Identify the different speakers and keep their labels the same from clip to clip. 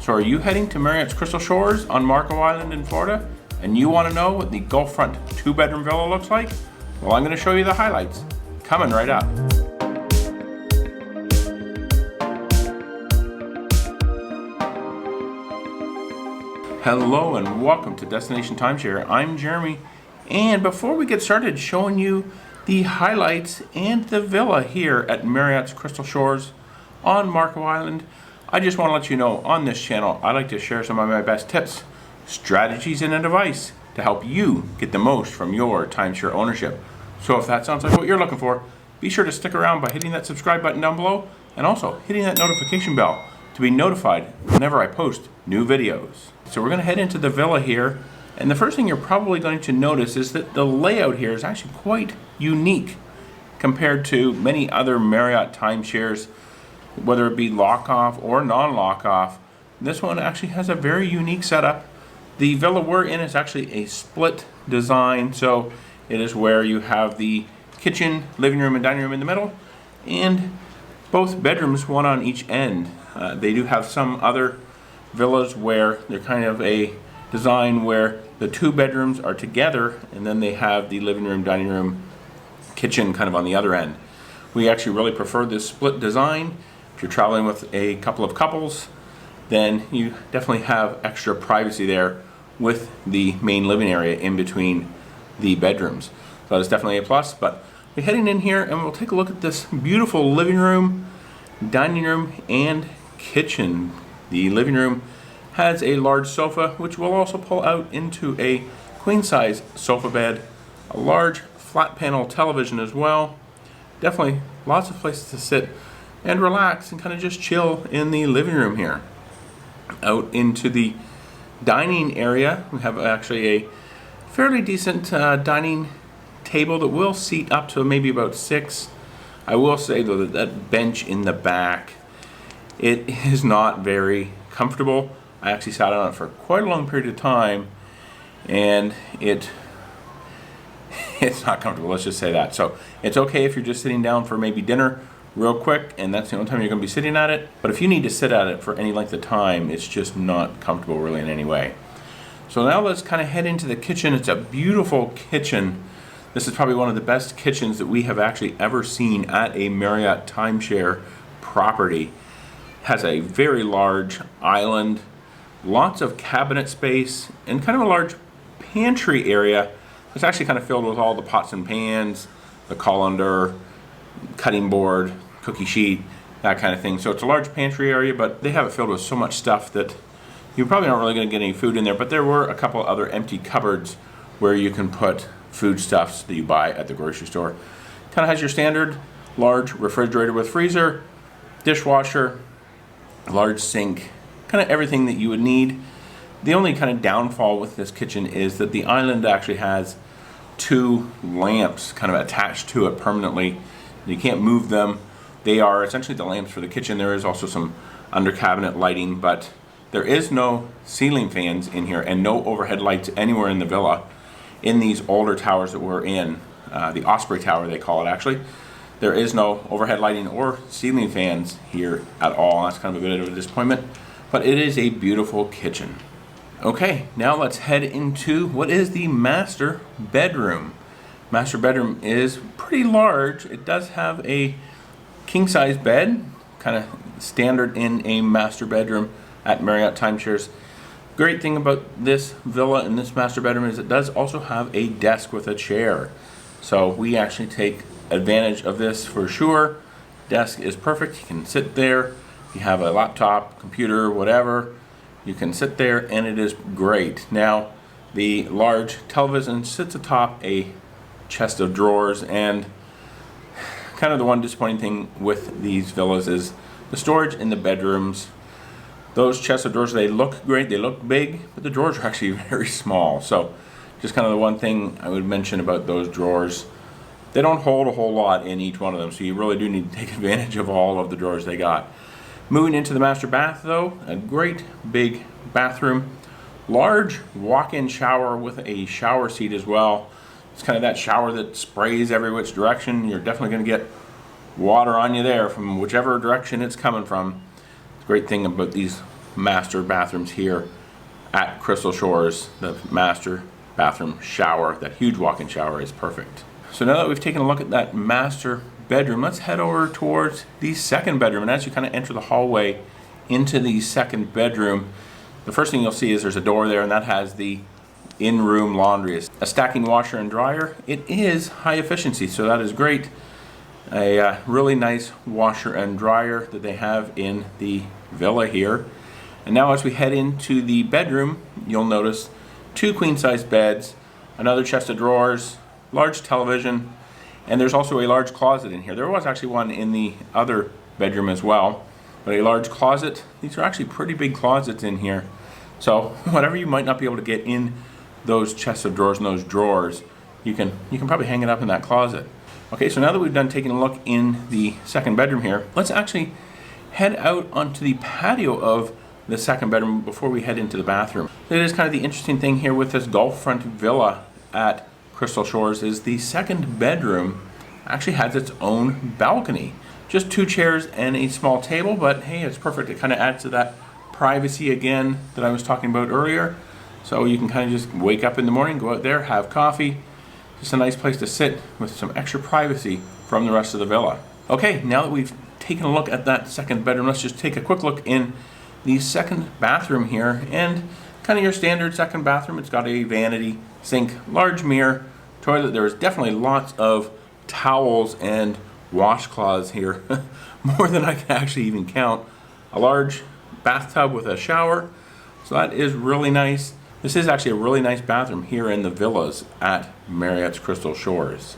Speaker 1: So are you heading to Marriott's Crystal Shores on Marco Island in Florida, and you want to know what the Gulf Front 2-bedroom villa looks like? Well, I'm going to show you the highlights. Coming right up. Hello and welcome to Destination Timeshare. I'm Jeremy, and before we get started showing you the highlights and the villa here at Marriott's Crystal Shores on Marco Island, I just want to let you know on this channel I like to share some of my best tips, strategies, and advice to help you get the most from your timeshare ownership. So if that sounds like what you're looking for, be sure to stick around by hitting that subscribe button down below and also hitting that notification bell to be notified whenever I post new videos. So we're going to head into the villa here, and the first thing you're probably going to notice is that the layout here is actually quite unique compared to many other Marriott timeshares, whether it be lock-off or non-lock-off. This one actually has a very unique setup. The villa we're in is actually a split design, so it is where you have the kitchen, living room, and dining room in the middle, and both bedrooms, one on each end. They do have some other villas where they're kind of a design where the 2 bedrooms are together, and then they have the living room, dining room, kitchen kind of on the other end. We actually really prefer this split design. If you're traveling with a couple of couples, then you definitely have extra privacy there with the main living area in between the bedrooms. So that is definitely a plus. But we're heading in here and we'll take a look at this beautiful living room, dining room, and kitchen. The living room has a large sofa, which will also pull out into a queen size sofa bed, a large flat panel television as well. Definitely lots of places to sit and relax and kind of just chill in the living room here. Out into the dining area, we have actually a fairly decent dining table that will seat up to maybe about 6. I will say though that bench in the back, it is not very comfortable. I actually sat on it for quite a long period of time, and it's not comfortable, let's just say that. So it's okay if you're just sitting down for maybe dinner real quick, and that's the only time you're going to be sitting at it. But if you need to sit at it for any length of time, it's just not comfortable really in any way. So now let's kind of head into the kitchen. It's a beautiful kitchen. This is probably one of the best kitchens that we have actually ever seen at a Marriott timeshare property. Has a very large island, lots of cabinet space, and kind of a large pantry area. It's actually kind of filled with all the pots and pans, the colander, cutting board, cookie sheet, that kind of thing. So it's a large pantry area, but they have it filled with so much stuff that you're probably not really going to get any food in there. But there were a couple other empty cupboards where you can put foodstuffs that you buy at the grocery store. Kind of has your standard large refrigerator with freezer, dishwasher, large sink, kind of everything that you would need. The only kind of downfall with this kitchen is that the island actually has 2 lamps kind of attached to it permanently. You can't move them. They are essentially the lamps for the kitchen. There is also some under cabinet lighting, but there is no ceiling fans in here and no overhead lights anywhere in the villa. In these older towers that we're in, the Osprey Tower they call it actually, there is no overhead lighting or ceiling fans here at all. That's kind of a bit of a disappointment, but it is a beautiful kitchen. Okay, now let's head into what is the master bedroom. Master bedroom is pretty large. It does have a king-size bed, kind of standard in a master bedroom at Marriott timeshares. Great thing about this villa and this master bedroom is it does also have a desk with a chair. So we actually take advantage of this for sure. Desk is perfect. You can sit there. If you have a laptop, computer, whatever, you can sit there and it is great. Now, the large television sits atop a chest of drawers, and kind of the one disappointing thing with these villas is the storage in the bedrooms. Those chests of drawers, they look great, they look big, but the drawers are actually very small. So just kind of the one thing I would mention about those drawers, they don't hold a whole lot in each one of them, so you really do need to take advantage of all of the drawers they got. Moving into the master bath though, a great big bathroom, large walk-in shower with a shower seat as well. It's kind of that shower that sprays every which direction. You're definitely going to get water on you there from whichever direction it's coming from. The great thing about these master bathrooms here at Crystal Shores. The master bathroom shower, that huge walk-in shower, is perfect. So now that we've taken a look at that master bedroom, let's head over towards the second bedroom. And as you kind of enter the hallway into the second bedroom, the first thing you'll see is there's a door there, and that has the in-room laundry. A stacking washer and dryer. It is high efficiency, so that is great. A really nice washer and dryer that they have in the villa here. And now as we head into the bedroom, you'll notice 2 queen-size beds, another chest of drawers, large television, and there's also a large closet in here. There was actually one in the other bedroom as well, but a large closet. These are actually pretty big closets in here. So whatever you might not be able to get in those chests of drawers and those drawers, you can probably hang it up in that closet. Okay, so now that we've done taking a look in the second bedroom here, let's actually head out onto the patio of the second bedroom before we head into the bathroom. It is kind of the interesting thing here with this Gulf front villa at Crystal Shores is the second bedroom actually has its own balcony. Just 2 chairs and a small table, but hey, it's perfect. It kind of adds to that privacy again that I was talking about earlier. So you can kind of just wake up in the morning, go out there, have coffee. Just a nice place to sit with some extra privacy from the rest of the villa. Okay, now that we've taken a look at that second bedroom, let's just take a quick look in the second bathroom here, and kind of your standard second bathroom. It's got a vanity, sink, large mirror, toilet. There's definitely lots of towels and washcloths here, more than I can actually even count. A large bathtub with a shower, so that is really nice. This is actually a really nice bathroom here in the villas at Marriott's Crystal Shores.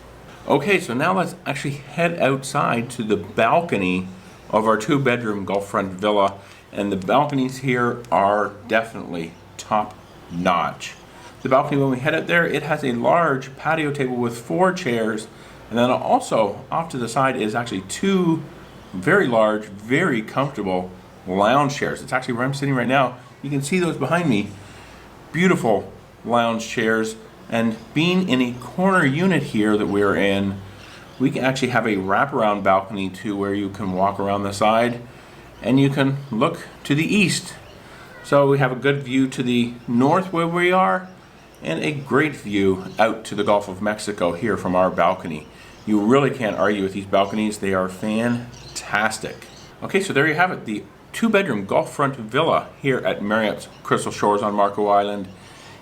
Speaker 1: Okay, so now let's actually head outside to the balcony of our 2-bedroom Gulf front villa, and the balconies here are definitely top notch. The balcony, when we head out there, it has a large patio table with 4 chairs, and then also off to the side is actually 2 very large, very comfortable lounge chairs. It's actually where I'm sitting right now. You can see those behind me. Beautiful lounge chairs, and being in a corner unit here that we're in, we can actually have a wraparound balcony to where you can walk around the side and you can look to the east. So we have a good view to the north where we are, and a great view out to the Gulf of Mexico here from our balcony. You really can't argue with these balconies. They are fantastic. Okay, so there you have it, the 2-bedroom Gulf front villa here at Marriott's Crystal Shores on Marco Island.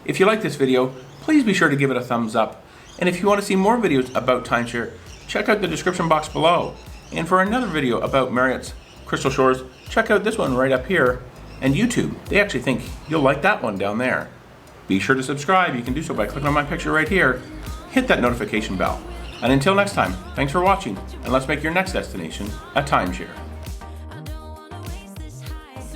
Speaker 1: If you like this video, please be sure to give it a thumbs up. And if you want to see more videos about timeshare, check out the description box below. And for another video about Marriott's Crystal Shores, check out this one right up here. And YouTube, they actually think you'll like that one down there. Be sure to subscribe. You can do so by clicking on my picture right here. Hit that notification bell. And until next time, thanks for watching, and let's make your next destination a timeshare.